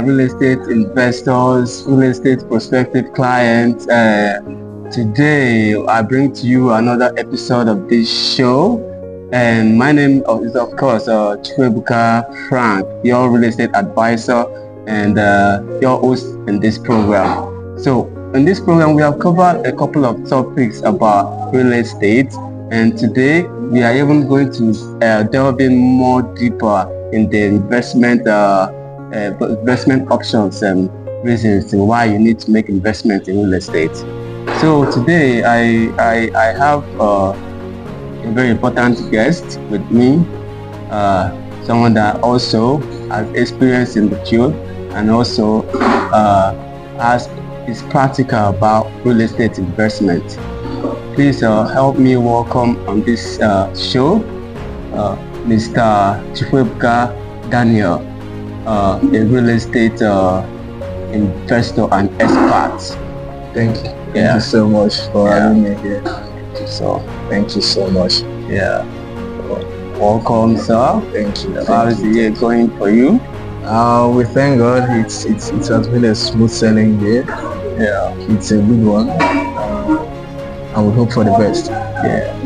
real estate investors, real estate prospective clients. Today I bring to you another episode of this show, and my name is of course Ebuka Frank, your real estate advisor and your host in this program. So in this program we have covered a couple of topics about real estate, and today we are even going to delve in more deeper in the investment options and reasons why you need to make investment in real estate. So today I have a very important guest with me, someone that also has experience in the field and also is practical about real estate investment. Please help me welcome on this show Mr. Ebuka Daniel, a real estate investor and expert. Thank you. Thank you so much for having me here. Thank you so much. Yeah. Welcome, sir. Thank you. How is the year going for you? We thank God. It has been a smooth sailing year. Yeah. It's a good one. And we hope for the best.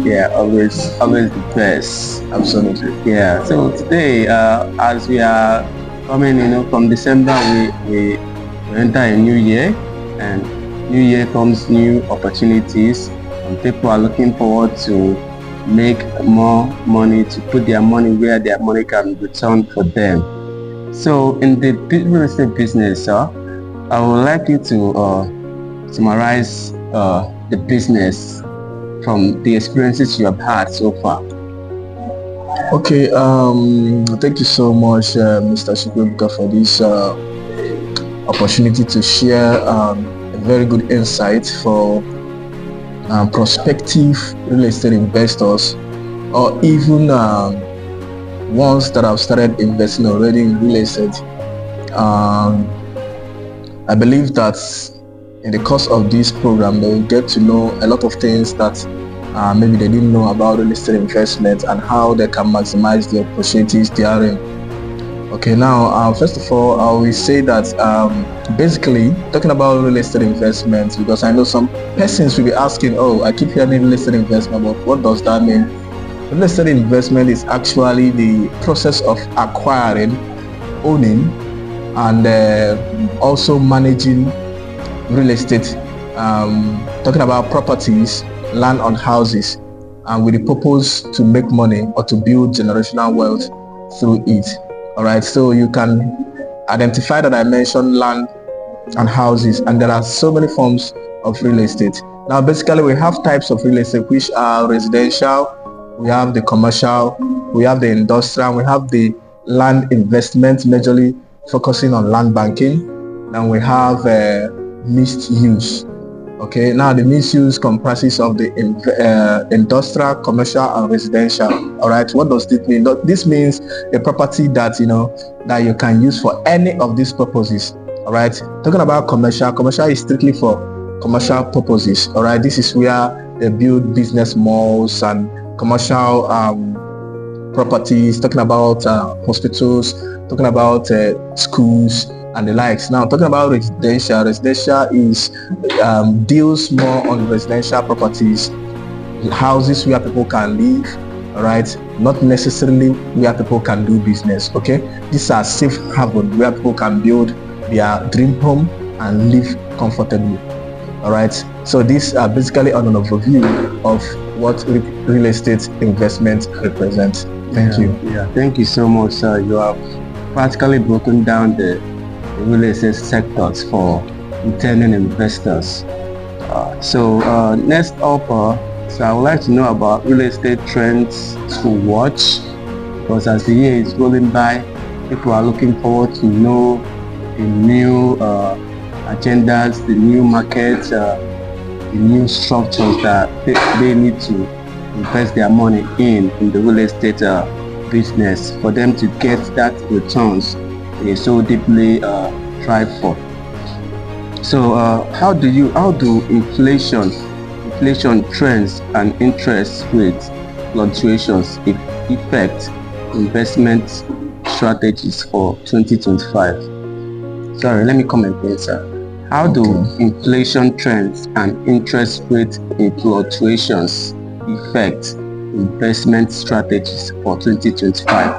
Yeah. Always the best. Absolutely. Yeah. So today, as we are coming, from December, we enter a new year, and new year comes new opportunities, and people are looking forward to make more money, to put their money where their money can return for them. So in the real estate business, I would like you to summarize the business from the experiences you have had so far. Okay, thank you so much, Mr. Ebuka, for this opportunity to share a very good insight for prospective real estate investors, or even ones that have started investing already in real estate. I believe that in the course of this program they will get to know a lot of things that maybe they didn't know about real estate investment and how they can maximize the opportunities therein. Okay, now first of all, I will say that basically talking about real estate investment, because I know some persons will be asking, oh, I keep hearing real estate investment, but what does that mean? Real estate investment is actually the process of acquiring, owning, and also managing real estate, talking about properties, land on houses, and with the purpose to make money or to build generational wealth through it. All right, so you can identify that I mentioned land and houses, and there are so many forms of real estate. Now basically we have types of real estate, which are residential, we have the commercial, we have the industrial, we have the land investment, majorly focusing on land banking, and we have mixed use. Okay, now the mixed use comprises of the industrial, commercial, and residential. All right, what does this mean? This means a property that that you can use for any of these purposes. All right, talking about commercial is strictly for commercial purposes. All right, this is where they build business malls and commercial properties. Talking about hospitals, talking about schools and the likes. Now talking about residential is deals more on residential properties, houses where people can live, all right, not necessarily where people can do business. Okay, these are safe haven where people can build their dream home and live comfortably. All right, so these are basically an overview of what real estate investment represents. Thank you. Thank you so much, sir. You have practically broken down the real estate sectors for intending investors. So next up, so I would like to know about real estate trends to watch, because as the year is rolling by, people are looking forward to know the new agendas, the new markets, the new structures that they need to invest their money in the real estate business for them to get that returns they so deeply strive for. So how do inflation trends and interest rate fluctuations affect investment strategies for 2025? Sorry, let me comment here, sir. How do inflation trends and interest rate fluctuations affect investment strategies for 2025?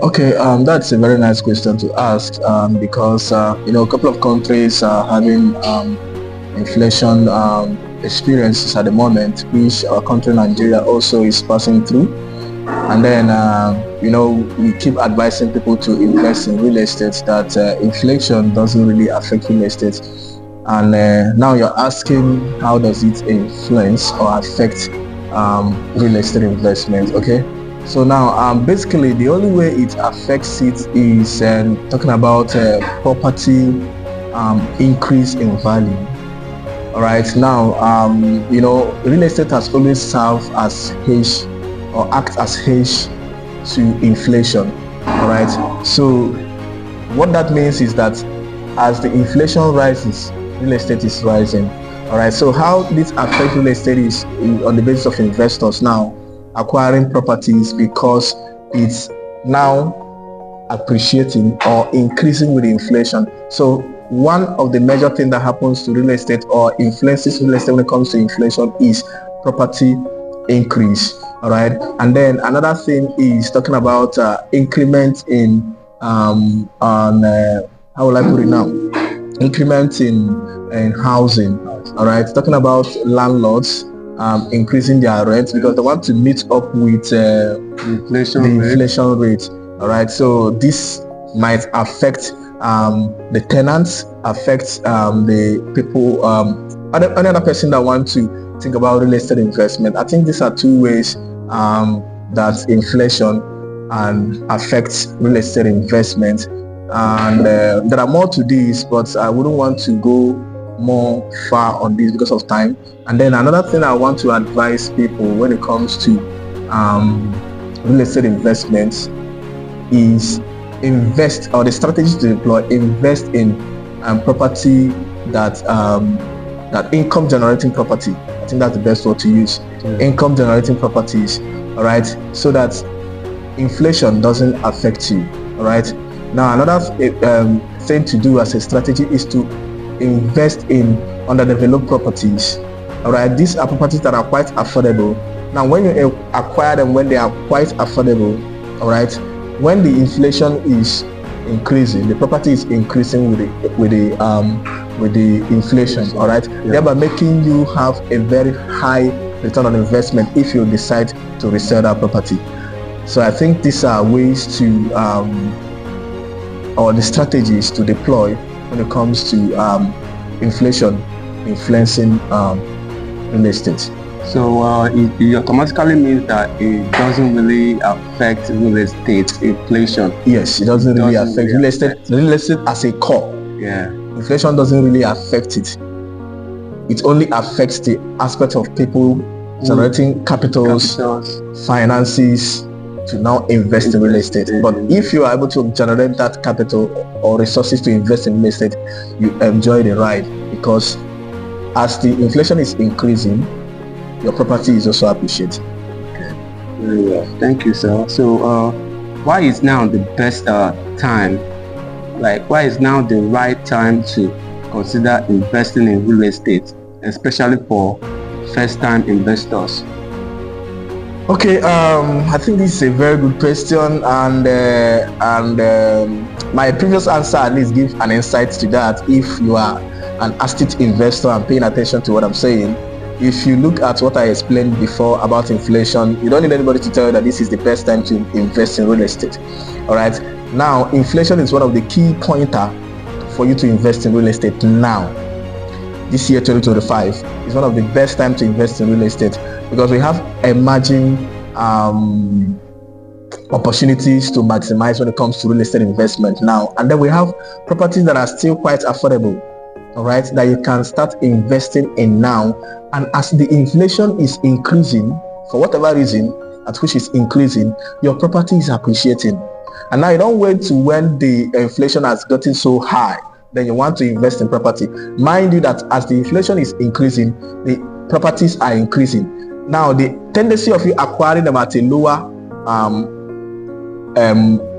Okay, that's a very nice question to ask because a couple of countries are having inflation experiences at the moment, which our country Nigeria also is passing through. And then we keep advising people to invest in real estate, that inflation doesn't really affect real estate. And now you're asking, how does it influence or affect real estate investment? Okay, so now basically the only way it affects it is talking about property increase in value. All right, now real estate has always served as hedge or act as hedge to inflation. All right, so what that means is that as the inflation rises, real estate is rising. All right, so how this affects real estate is on the basis of investors now acquiring properties because it's now appreciating or increasing with inflation. So one of the major things that happens to real estate or influences real estate when it comes to inflation is property increase. All right, and then another thing is talking about increment in how will I put it now? Increment in housing. All right, talking about landlords increasing their rent because they want to meet up with the inflation rate. All right, so this might affect the tenants, affect the people, another person that want to think about real estate investment. I think these are two ways that inflation affects real estate investment, and there are more to this, but I wouldn't want to go more far on this because of time. And then another thing I want to advise people when it comes to real estate investments is invest, or the strategy to deploy, invest in property that income generating property. I think that's the best word to use. Income generating properties. All right, so that inflation doesn't affect you. All right, now another thing to do as a strategy is to invest in underdeveloped properties. All right, these are properties that are quite affordable. Now when you acquire them when they are quite affordable, all right, when the inflation is increasing, the property is increasing with the inflation. All right, thereby making you have a very high return on investment if you decide to resell that property. So I think these are ways to or the strategies to deploy when it comes to inflation influencing real estate. So it automatically means that it doesn't really affect real estate inflation. Yes, it doesn't really affect real estate. Real estate as a core. Yeah. Inflation doesn't really affect it. It only affects the aspect of people generating capitals, finances to now invest in real estate. But if you are able to generate that capital or resources to invest in real estate, you enjoy the ride, because as the inflation is increasing, your property is also appreciated. Okay. Very well. Thank you, sir. So why is now the best time? Like, why is now the right time to consider investing in real estate, especially for first-time investors? Okay, I think this is a very good question, and my previous answer at least gives an insight to that. If you are an astute investor and paying attention to what I'm saying, if you look at what I explained before about inflation, you don't need anybody to tell you that this is the best time to invest in real estate. All right, now inflation is one of the key pointer for you to invest in real estate now. This year 2025 is one of the best time to invest in real estate, because we have emerging opportunities to maximize when it comes to real estate investment now. And then we have properties that are still quite affordable, all right, that you can start investing in now. And as the inflation is increasing, for whatever reason at which it's increasing, your property is appreciating. And now you don't wait to when the inflation has gotten so high, then you want to invest in property. Mind you that as the inflation is increasing, the properties are increasing. Now the tendency of you acquiring them at a lower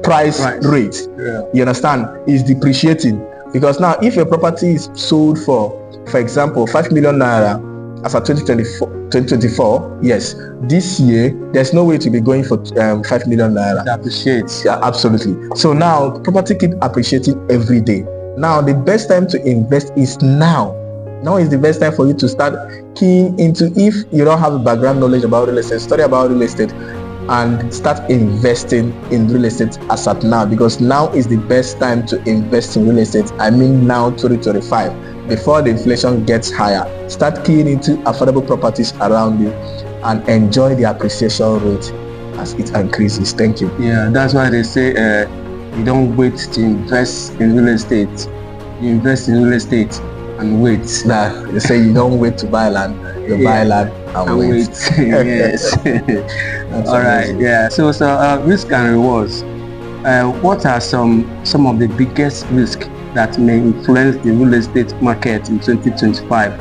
price rate. You understand? Is depreciating, because now if a property is sold for example 5 million naira as of 2024, yes, this year there's no way to be going for 5 million naira. It appreciates. Yeah, absolutely. So now property keep appreciating every day. Now the best time to invest is now. Now is the best time for you to start keying into, if you don't have a background knowledge about real estate, study about real estate and start investing in real estate as at now, because now is the best time to invest in real estate. I mean now 2025, before the inflation gets higher. Start keying into affordable properties around you and enjoy the appreciation rate as it increases. Thank you. Yeah, that's why they say you don't wait to invest in real estate. You invest in real estate and wait. Nah, they say you don't wait to buy land, you buy land and wait. Yes. All right. Yeah. So risk and rewards. What are some of the biggest risks that may influence the real estate market in 2025,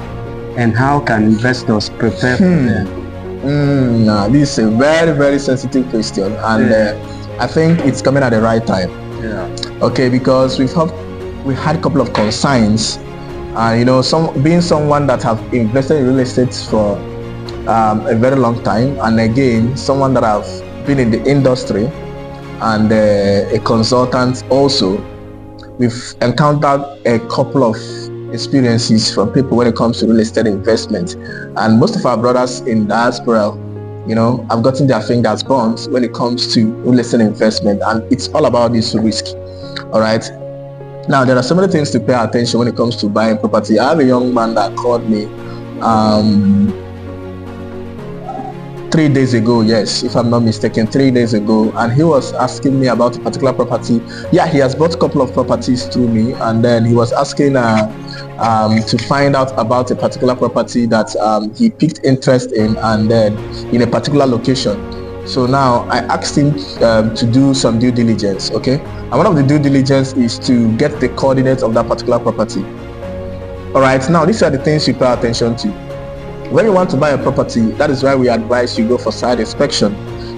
and how can investors prepare for them? Nah, this is a very, very sensitive question, and I think it's coming at the right time. Yeah. Okay, because we had a couple of concerns. Being someone that have invested in real estate for a very long time, and again someone that have been in the industry and a consultant also, we've encountered a couple of experiences from people when it comes to real estate investment. And most of our brothers in diaspora, have gotten their fingers burnt when it comes to real estate investment, and it's all about this risk. All right. Now, there are so many things to pay attention when it comes to buying property. I have a young man that called me 3 days ago, yes, if I'm not mistaken, 3 days ago, and he was asking me about a particular property. Yeah, he has bought a couple of properties through me, and then he was asking to find out about a particular property that he picked interest in, and then in a particular location. So now I asked him to do some due diligence, okay? And one of the due diligence is to get the coordinates of that particular property. All right, now these are the things you pay attention to. When you want to buy a property, that is why we advise you go for site inspection,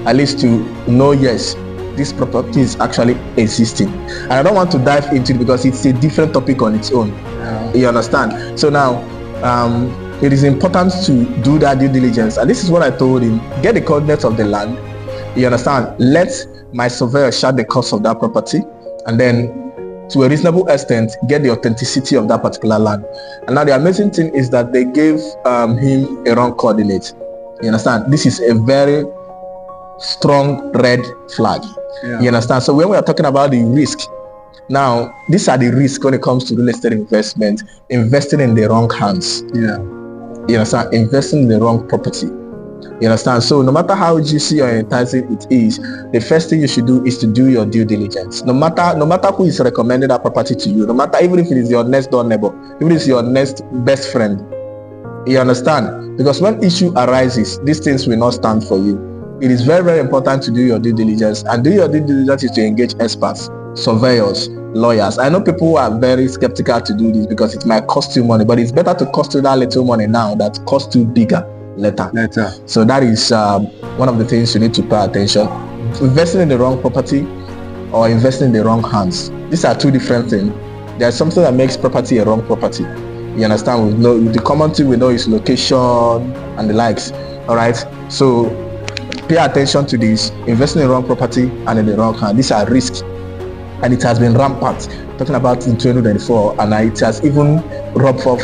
at least to know, yes, this property is actually existing. And I don't want to dive into it because it's a different topic on its own. You understand? So now, it is important to do that due diligence, and this is what I told him: get the coordinates of the land. You understand? Let my surveyor chart the cost of that property, and then to a reasonable extent get the authenticity of that particular land. And now the amazing thing is that they gave him a wrong coordinate. You understand? This is a very strong red flag. You understand? So when we are talking about the risk, now these are the risks when it comes to real estate investment: investing in the wrong hands. You understand? Investing in the wrong property. You understand? So no matter how juicy or enticing it is, the first thing you should do is to do your due diligence. No matter who is recommending that property to you, no matter, even if it is your next door neighbor, even if it's your next best friend. You understand? Because when issue arises, these things will not stand for you. It is very, very important to do your due diligence, and do your due diligence is to engage experts, surveyors, lawyers. I know people who are very skeptical to do this because it might cost you money, but it's better to cost you that little money now than cost you bigger later. So that is one of the things you need to pay attention. Investing in the wrong property or investing in the wrong hands, these are two different things. There's something that makes property a wrong property. You understand? We know the common thing we know is location and the likes. All right, so pay attention to this: investing in the wrong property and in the wrong hand. These are risks, and it has been rampant, talking about in 2024, and it has even rubbed off,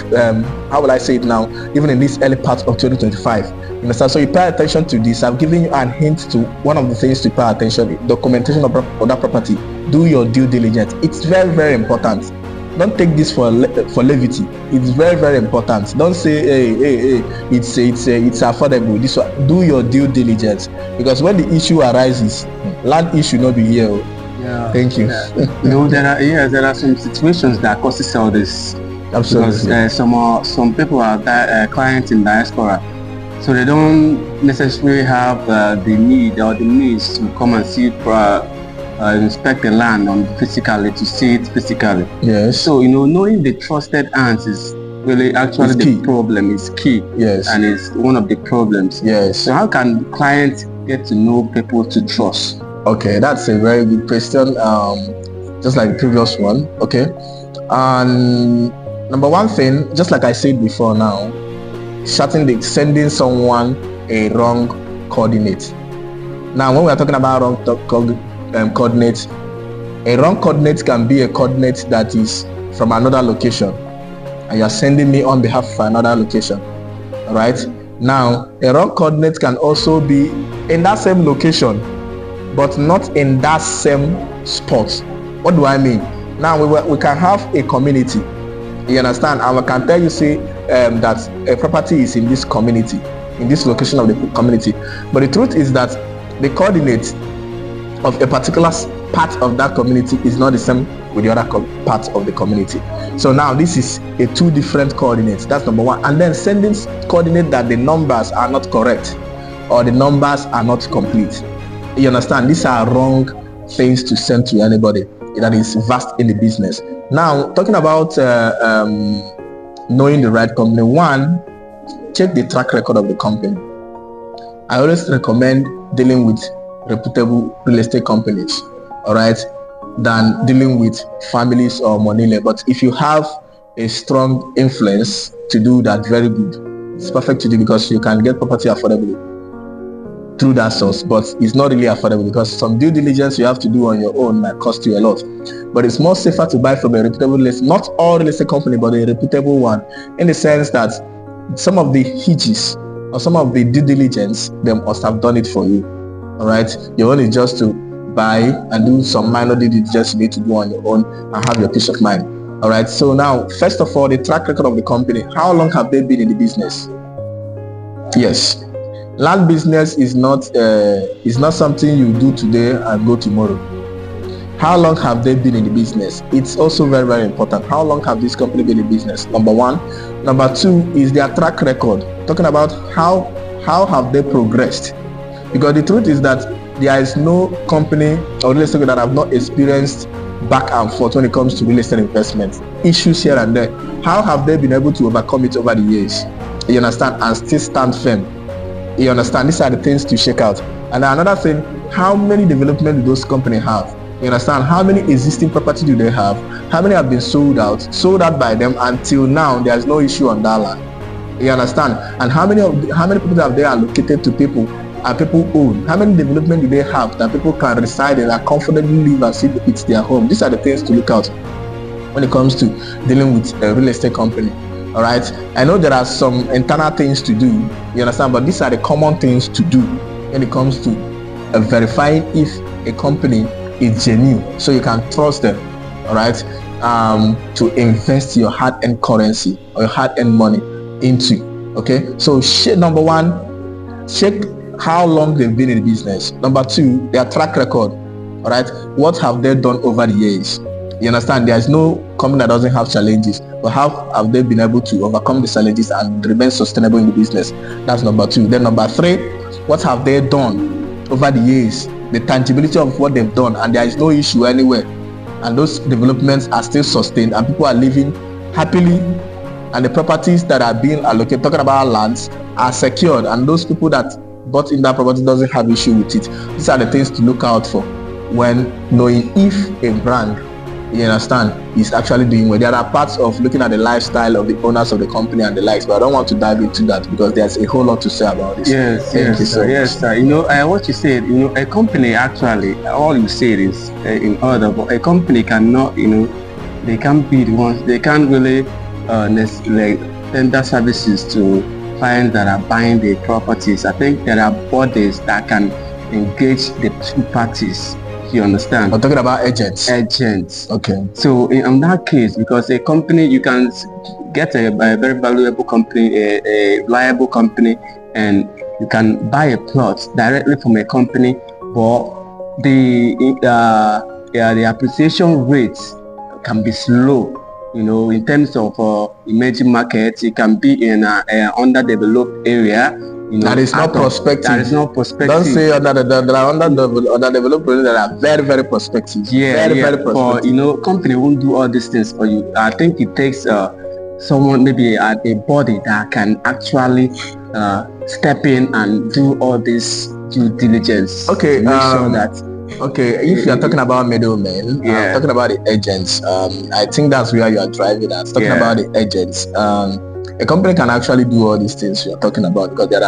how will I say it now, even in this early part of 2025. You understand? So you pay attention to this. I've given you a hint to one of the things to pay attention: documentation of that property. Do your due diligence. It's very, very important. Don't take this for levity. It's very, very important. Don't say, hey, it's affordable. This one. Do your due diligence, because when the issue arises, land issue not be here. Thank you. There are some situations that causes all this. Absolutely. Because some people are clients in diaspora, so they don't necessarily have the need or the means to come and see inspect the land physically, to see it physically. Yes. So knowing the trusted hands is really actually the problem. Is key. Yes. And it's one of the problems. Yes. So how can clients get to know people to trust? Okay, that's a very good question. Just like the previous one. Okay, and number one thing, just like I said before, now sending someone a wrong coordinate. Now, when we are talking about wrong coordinates, a wrong coordinate can be a coordinate that is from another location, and you are sending me on behalf of another location. All right. Now, a wrong coordinate can also be in that same location, but not in that same spot. What do I mean? Now, we can have a community. You understand? And we can tell you, say, that a property is in this community, in this location of the community. But the truth is that the coordinate of a particular part of that community is not the same with the other part of the community. So now this is a two different coordinates. That's number one. And then sending coordinate that the numbers are not correct or the numbers are not complete. You understand? These are wrong things to send to anybody that is vast in the business. Now, talking about knowing the right company, one, check the track record of the company. I always recommend dealing with reputable real estate companies, all right, than dealing with families or money. But if you have a strong influence to do that, very good. It's perfect to do because you can get property affordably through that source, but it's not really affordable because some due diligence you have to do on your own might cost you a lot. But it's more safer to buy from a reputable real estate, not all real estate company, but a reputable one, in the sense that some of the hitches or some of the due diligence, they must have done it for you. All right, you only just to buy and do some minor due diligence you need to do on your own and have your peace of mind. All right, so now, first of all, the track record of the company. How long have they been in the business? Yes, land business is not something you do today and go tomorrow. How long have they been in the business? It's also very, very important. How long have this company been in business? Number one. Number two is their track record. Talking about how have they progressed? Because the truth is that there is no company or real estate that have not experienced back and forth when it comes to real estate investments, issues here and there. How have they been able to overcome it over the years? You understand? And still stand firm. You understand? These are the things to check out. And another thing, how many development do those companies have? You understand? How many existing property do they have? How many have been sold out by them until now? There's no issue on that land. You understand? And how many people have they allocated to people and people own? How many development do they have that people can reside in and comfortably live and see it's their home? These are the things to look out when it comes to dealing with a real estate company. All right, I know there are some internal things to do, you understand, but these are the common things to do when it comes to verifying if a company is genuine, so you can trust them. All right, to invest your hard-earned currency or your hard-earned money into. Okay, so number one, check how long they've been in the business. Number two, their track record. All right, what have they done over the years? You understand? There is no company that doesn't have challenges, but how have they been able to overcome the challenges and remain sustainable in the business? That's number two. Then number three, what have they done over the years? The tangibility of what they've done, and there is no issue anywhere, and those developments are still sustained and people are living happily, and the properties that are being allocated, talking about lands, are secured, and those people that bought in that property doesn't have issue with it. These are the things to look out for when knowing if a brand, you understand, is actually doing well. There are parts of looking at the lifestyle of the owners of the company and the likes, but I don't want to dive into that because there's a whole lot to say about this. Yes, sir. You know, what you said, you know, a company actually, all you said is in order, but a company cannot, you know, they can't be the ones, they can't really necessarily tender services to clients that are buying the properties. I think there are bodies that can engage the two parties. You understand? I'm talking about agents. Okay. So in that case, because a company, you can get a very valuable company, a reliable company, and you can buy a plot directly from a company, but the appreciation rates can be slow. You know, in terms of emerging markets, it can be in an underdeveloped area. You know, that is not prospective. Don't say there are underdeveloped areas that are very, very prospective. Very prospective. For, you know, company won't do all these things for you. I think it takes someone, maybe a body that can actually step in and do all this due diligence. Okay. To make sure that Okay, if you are talking about middlemen, talking about the agents, I think that's where you are driving at. Talking about the agents, a company can actually do all these things you are talking about, because there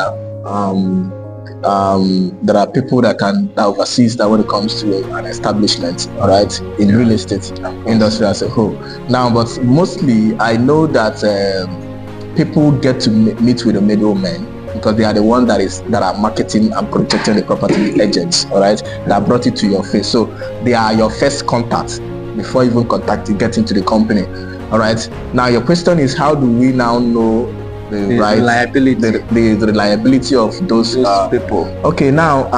are people that oversees that when it comes to an establishment, all right, in real estate industry as a whole. Now, but mostly I know that people get to meet with the middlemen, because they are the ones that are marketing and protecting the property, agents, all right, that brought it to your face. So they are your first contact before even getting to the company. All right, now your question is, how do we now know the reliability of those people? Okay, now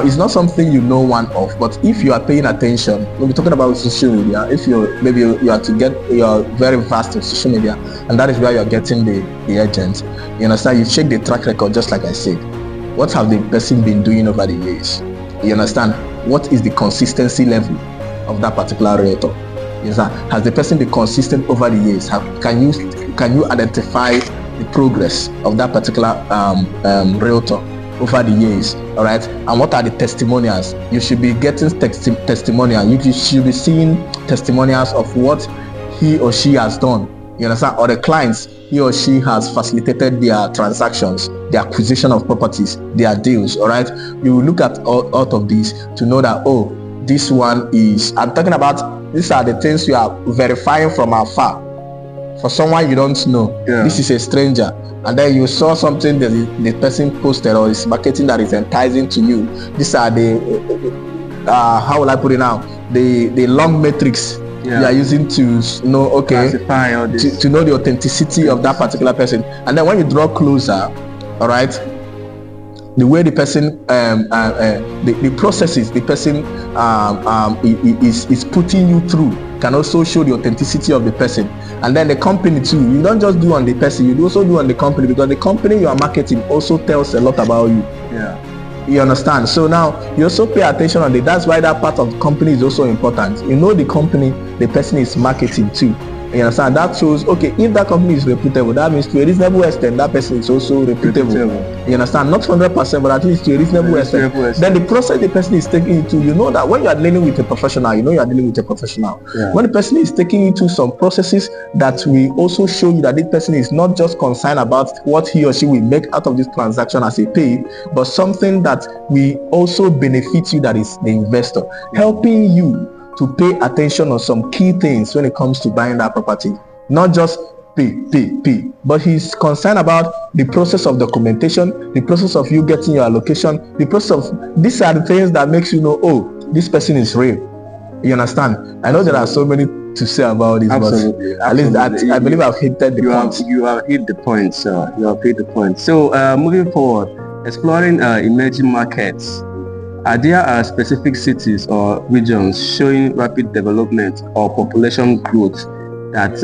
it's not something you know one of, but if you are paying attention, when we're talking about social media, if you are very vast in social media, and that is where you're getting the agents, you understand, you check the track record, just like I said. What have the person been doing over the years? You understand, what is the consistency level of that particular realtor? Yes, has the person been consistent over the years? Can you identify the progress of that particular realtor over the years? All right, and what are the testimonials? You should be getting testimonials. You should be seeing testimonials of what he or she has done. You understand? Or the clients he or she has facilitated their transactions, the acquisition of properties, their deals. All right, you will look at all of these to know that, oh, this one is, I'm talking about, these are the things you are verifying from afar. For someone you don't know, this is a stranger, and then you saw something that the person posted or is marketing that is enticing to you. These are the how will I put it now, the long metrics you are using to know, okay, to know the authenticity of that particular person. And then when you draw closer, all right, the way the person the processes the person is putting you through can also show the authenticity of the person. And then the company too, you don't just do on the person, you also do on the company, because the company you are marketing also tells a lot about you. You understand? So now you also pay attention on it. That's why that part of the company is also important. You know the company the person is marketing to. You understand? That shows, okay, if that company is reputable, that means to a reasonable extent that person is also reputable. You understand? Not 100%, but at least to a reasonable extent. Then the process the person is taking you to, you know that when you are dealing with a professional, you know you are dealing with a professional. When the person is taking you to some processes that will also show you that this person is not just concerned about what he or she will make out of this transaction as a pay, but something that will also benefit you, that is the investor, helping you to pay attention on some key things when it comes to buying that property. Not just pay, but he's concerned about the process of documentation, the process of you getting your allocation, the process of, these are the things that makes you know, oh, this person is real. You understand? I know there are so many to say about this, but at least I believe I've hit the point. You have hit the point, sir. You have hit the point. So moving forward, exploring emerging markets. Are there specific cities or regions showing rapid development or population growth that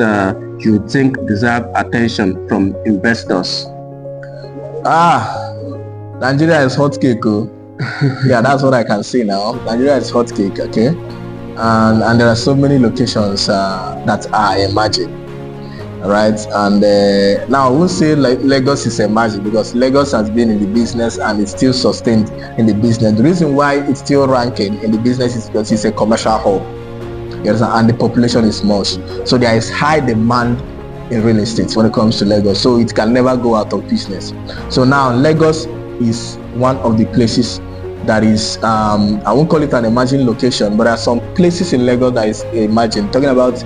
you think deserve attention from investors? Nigeria is hot cake. Yeah, that's what I can say now. Nigeria is hot cake, okay? And there are so many locations that are emerging. Right, and now I won't say like Lagos is emerging, because Lagos has been in the business and it's still sustained in the business. The reason why it's still ranking in the business is because it's a commercial hub, and the population is small, so there is high demand in real estate when it comes to Lagos, so it can never go out of business. So now Lagos is one of the places that is I won't call it an emerging location, but there are some places in Lagos that is emerging. Talking about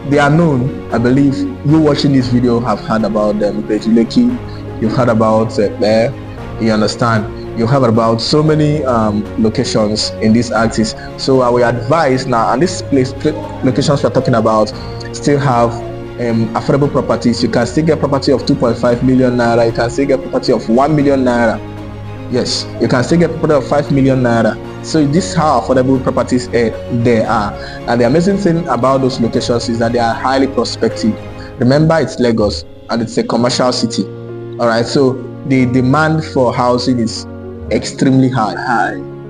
they are known, I believe you watching this video have heard about them, Bejuleki, you've heard about there, you understand, you have about so many locations in this axis. So I will advise now, and this locations we're talking about still have affordable properties. You can still get property of 2.5 million naira, you can still get property of 1 million naira. Yes, you can still get property of 5 million naira. So this is how affordable properties there are. And the amazing thing about those locations is that they are highly prospective. Remember, it's Lagos and it's a commercial city. All right, so the demand for housing is extremely high.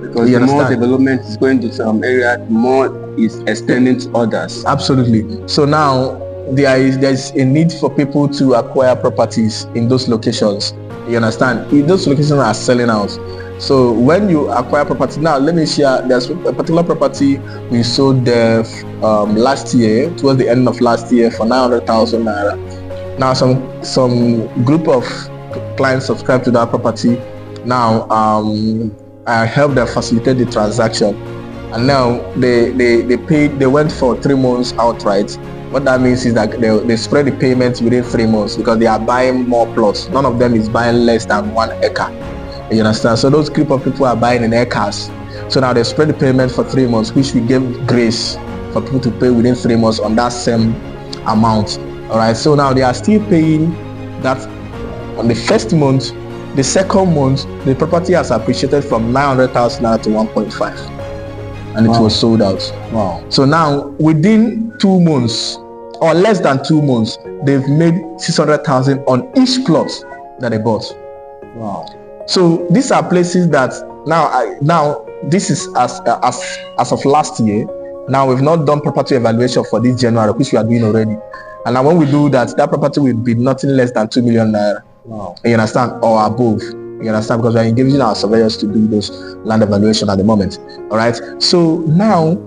Because the more development is going to some area, the more is extending to others. Absolutely. So now there's a need for people to acquire properties in those locations. You understand? If those locations are selling out, So when you acquire property, now let me share, there's a particular property we sold there last year, towards the end of last year, for 900,000 naira. Now some group of clients subscribed to that property. Now I helped them facilitate the transaction, and now they went for 3 months outright. What that means is that they spread the payments within 3 months, because they are buying more plots. None of them is buying less than 1 acre. You understand? So those group of people are buying in acres. So now they spread the payment for 3 months, which we gave grace for people to pay within 3 months on that same amount. All right. So now they are still paying that on the first month. The second month, the property has appreciated from 900,000 naira to 1.5, and it was sold out. Wow. So now within 2 months, or less than 2 months, they've made 600,000 on each plot that they bought. Wow. So these are places that now this is as of last year. Now we've not done property evaluation for this January, which we are doing already. And now when we do that, that property will be nothing less than 2 million naira. Wow. You understand? Or above. You understand? Because we are engaging our surveyors to do those land evaluation at the moment. All right. So now,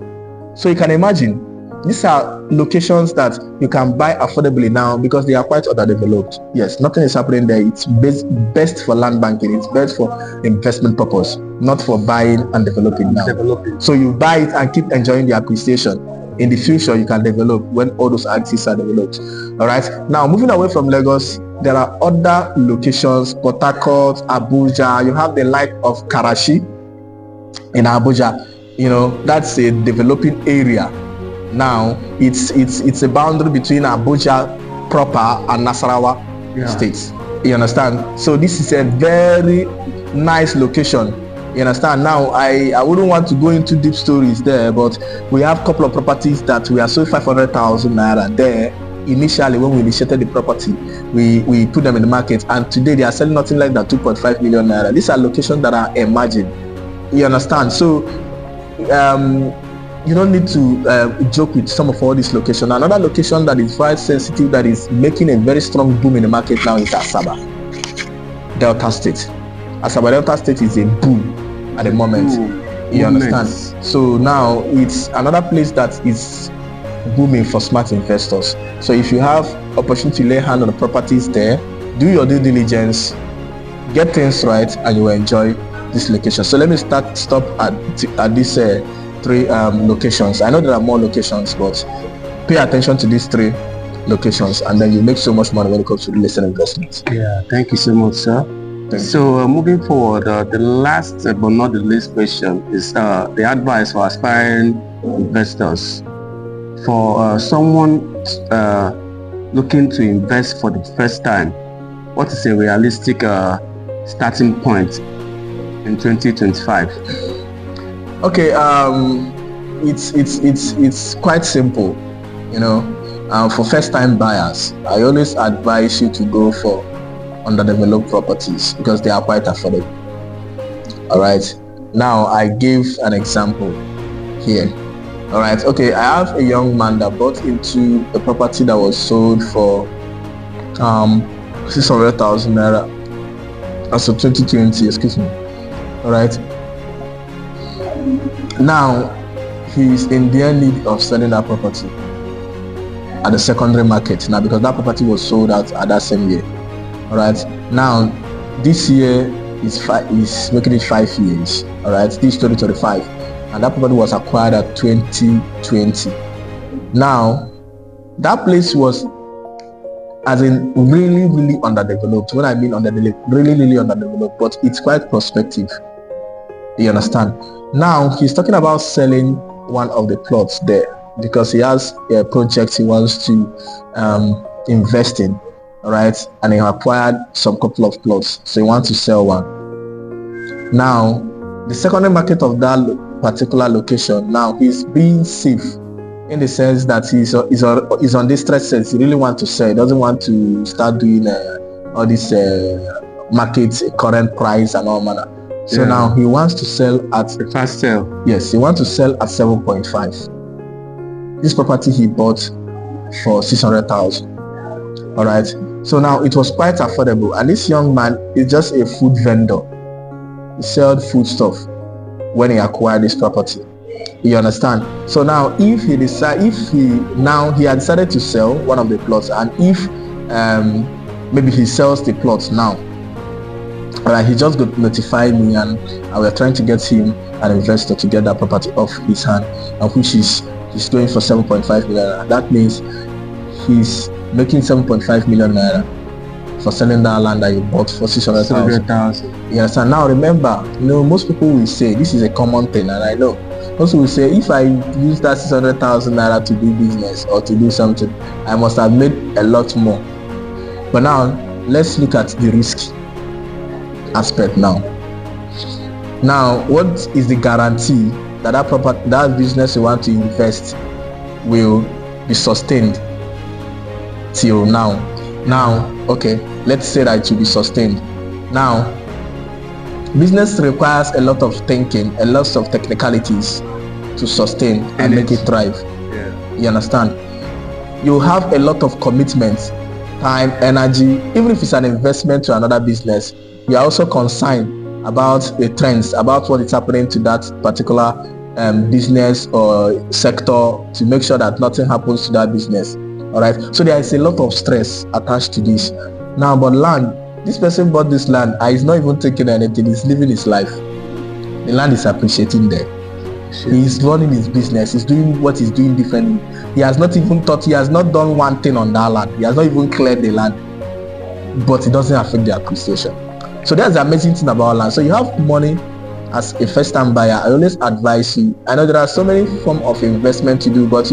so you can imagine, these are locations that you can buy affordably now, because they are quite underdeveloped. Yes, nothing is happening there. It's best for land banking. It's best for investment purpose, not for buying and developing now. So you buy it and keep enjoying the appreciation. In the future, you can develop when all those axes are developed. All right. Now, moving away from Lagos, there are other locations: Port Harcourt, Abuja. You have the like of Karachi in Abuja. You know, that's a developing area. Now it's a boundary between Abuja proper and Nasarawa states. You understand? So this is a very nice location. You understand? Now I wouldn't want to go into deep stories there, but we have a couple of properties that we are sold 500,000 naira there. Initially, when we initiated the property, we put them in the market, and today they are selling nothing less than 2.5 million naira. These are locations that are emerging. You understand? So you don't need to joke with some of all these locations. Another location that is quite sensitive, that is making a very strong boom in the market now, is ASABA, Delta State. ASABA Delta State is a boom at the moment. You understand? So now it's another place that is booming for smart investors. So if you have opportunity to lay hand on the properties there, do your due diligence, get things right, and you will enjoy this location. So let me stop at these 3 locations. I know there are more locations, but pay attention to these 3 locations, and then you make so much money when it comes to real estate investments. Yeah, thank you so much, sir. So moving forward, the last but not the least question is the advice for aspiring investors. For someone looking to invest for the first time, what is a realistic starting point in 2025? Okay, it's quite simple, you know. For first-time buyers, I always advise you to go for underdeveloped properties, because they are quite affordable. All right. Now I give an example here. All right. Okay, I have a young man that bought into a property that was sold for 600,000 naira as of 2020. Excuse me. All right. Now he's in their need of selling that property at the secondary market now, because that property was sold out at that same year. All right. Now this year is making it 5 years. All right. This is 2025, and that property was acquired at 2020. Now that place was, as in, really underdeveloped. When I mean underdeveloped, really underdeveloped, but it's quite prospective. You understand? Now he's talking about selling one of the plots there, because he has a project he wants to invest in. All right, and he acquired some couple of plots, so he wants to sell one. Now the secondary market of that particular location, now he's being safe, in the sense that he's on this stress sense. He really wants to sell. He doesn't want to start doing all this market current price and all manner. So now he wants to sell at a fast sale. Yes, he wants to sell at 7.5. This property he bought for 600,000. All right. So now it was quite affordable, and this young man is just a food vendor. he sold food stuff when he acquired this property. You understand? So now if he had decided to sell one of the plots, and if maybe he sells the plots now, he just got notified me, and we're trying to get him an investor to get that property off his hand, and which he's going for 7.5 million naira. That means he's making 7.5 million naira for selling that land that you bought for 600,000. You understand? Now remember, most people will say, this is a common thing, and I know most will say, if I use that 600,000 naira to do business or to do something, I must have made a lot more. But now let's look at the risk aspect now. Now, what is the guarantee that that business you want to invest will be sustained till now? Okay, let's say that it will be sustained. Now, business requires a lot of thinking, a lot of technicalities to sustain and make it thrive. Yeah. You understand? You have a lot of commitments, time, energy. Even if it's an investment to another business, you are also concerned about the trends, about what is happening to that particular business or sector, to make sure that nothing happens to that business. All right, so there is a lot of stress attached to this. Now, but land, this person bought this land, he's not even taking anything, he's living his life. The land is appreciating there. He's running his business, he's doing what he's doing differently. He has not done one thing on that land, he has not even cleared the land, but it doesn't affect the appreciation. So that's the amazing thing about land. So you have money as a first-time buyer. I always advise you, I know there are so many forms of investment to do, but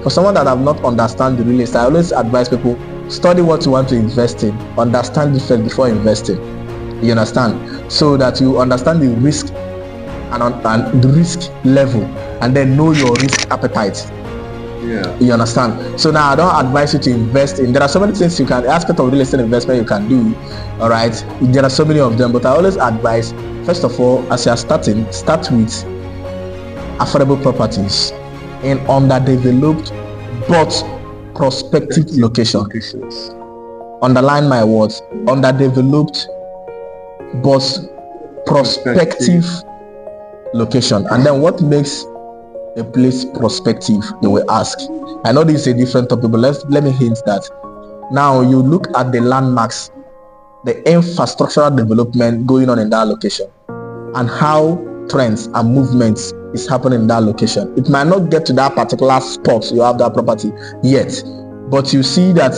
for someone that have not understand the real estate, I always advise people, study what you want to invest in, understand the first before investing. You understand? So that you understand the risk and the risk level, and then know your risk appetite. Yeah. You understand? So now I don't advise you to invest in, there are so many things you can, aspect of real estate investment you can do. All right, there are so many of them, but I always advise, first of all, as you are starting, start with affordable properties in underdeveloped but prospective locations. Underline my words, underdeveloped but prospective location. And then what makes a place prospective, they will ask. I know this is a different topic, but let me hint that now you look at the landmarks, the infrastructural development going on in that location, and how trends and movements is happening in that location. It might not get to that particular spot you have that property yet, but you see that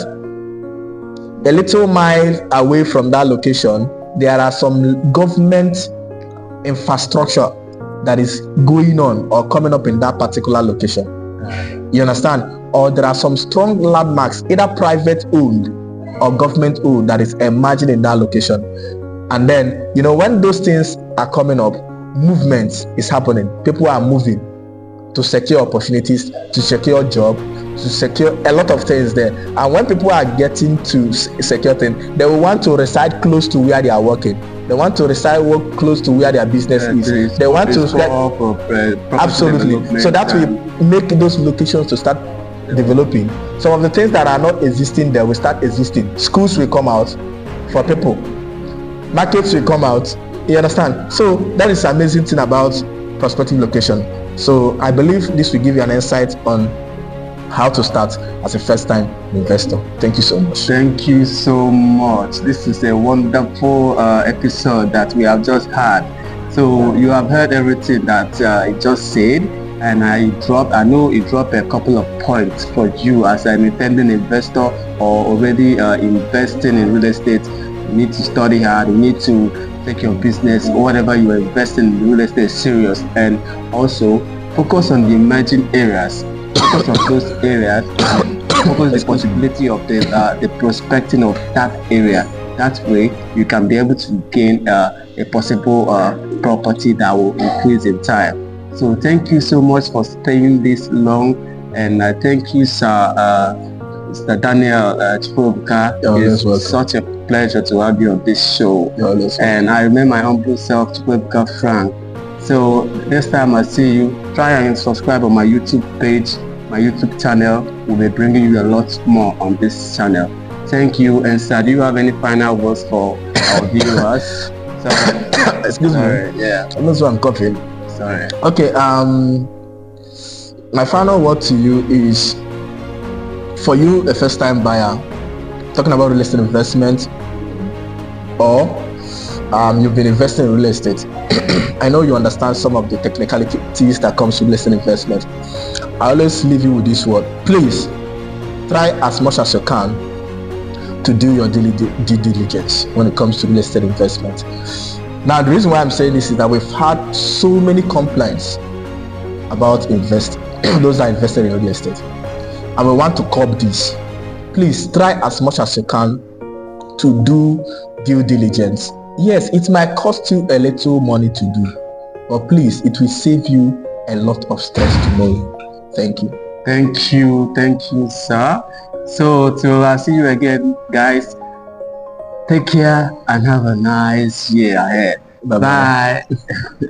a little mile away from that location, there are some government infrastructure that is going on or coming up in that particular location. You understand? Or there are some strong landmarks, either private owned or government owned, that is emerging in that location. And then, when those things are coming up, movement is happening. People are moving to secure opportunities, to secure job, to secure a lot of things there. And when people are getting to secure things, they will want to reside close to where they are working. They want to work close to where their business is. They want to absolutely. So that will make those locations to start developing. Some of the things that are not existing there will start existing. Schools will come out for people. Markets will come out. You understand? So that is the amazing thing about prospective location. So I believe this will give you an insight on how to start as a first-time investor. Thank you so much. Thank you so much. This is a wonderful episode that we have just had. So you have heard everything that I just said, and I know it dropped a couple of points for you as an intending investor or already investing in real estate. You need to study hard. You need to take your business or whatever you are investing in real estate serious, and also focus on the emerging areas. Focus on those areas, focus the possibility of the prospecting of that area. That way you can be able to gain a possible property that will increase in time. So thank you so much for staying this long, and thank you, sir, Mr. Daniel Ebuka. It's such a pleasure to have you on this show. And I remain my humble self, Ebuka Frank. So next time I see you, try and subscribe on my YouTube page, my YouTube channel. We'll be bringing you a lot more on this channel. Thank you. And sir, do you have any final words for our viewers? Excuse Sorry, me. yeah. I'm not sure I'm coughing. Sorry. Okay, my final word to you is, for you, a first-time buyer, talking about real estate investment, or you've been investing in real estate. I know you understand some of the technicalities that comes with real estate investment. I always leave you with this word: please try as much as you can to do your due diligence when it comes to real estate investment. Now, the reason why I'm saying this is that we've had so many complaints about investing, those that invested in real estate, and we want to curb this. Please try as much as you can to do due diligence. Yes, it might cost you a little money to do, but please, it will save you a lot of stress tomorrow. Thank you. Thank you, sir. So till see you again, guys. Take care and have a nice year ahead. Bye-bye. Bye.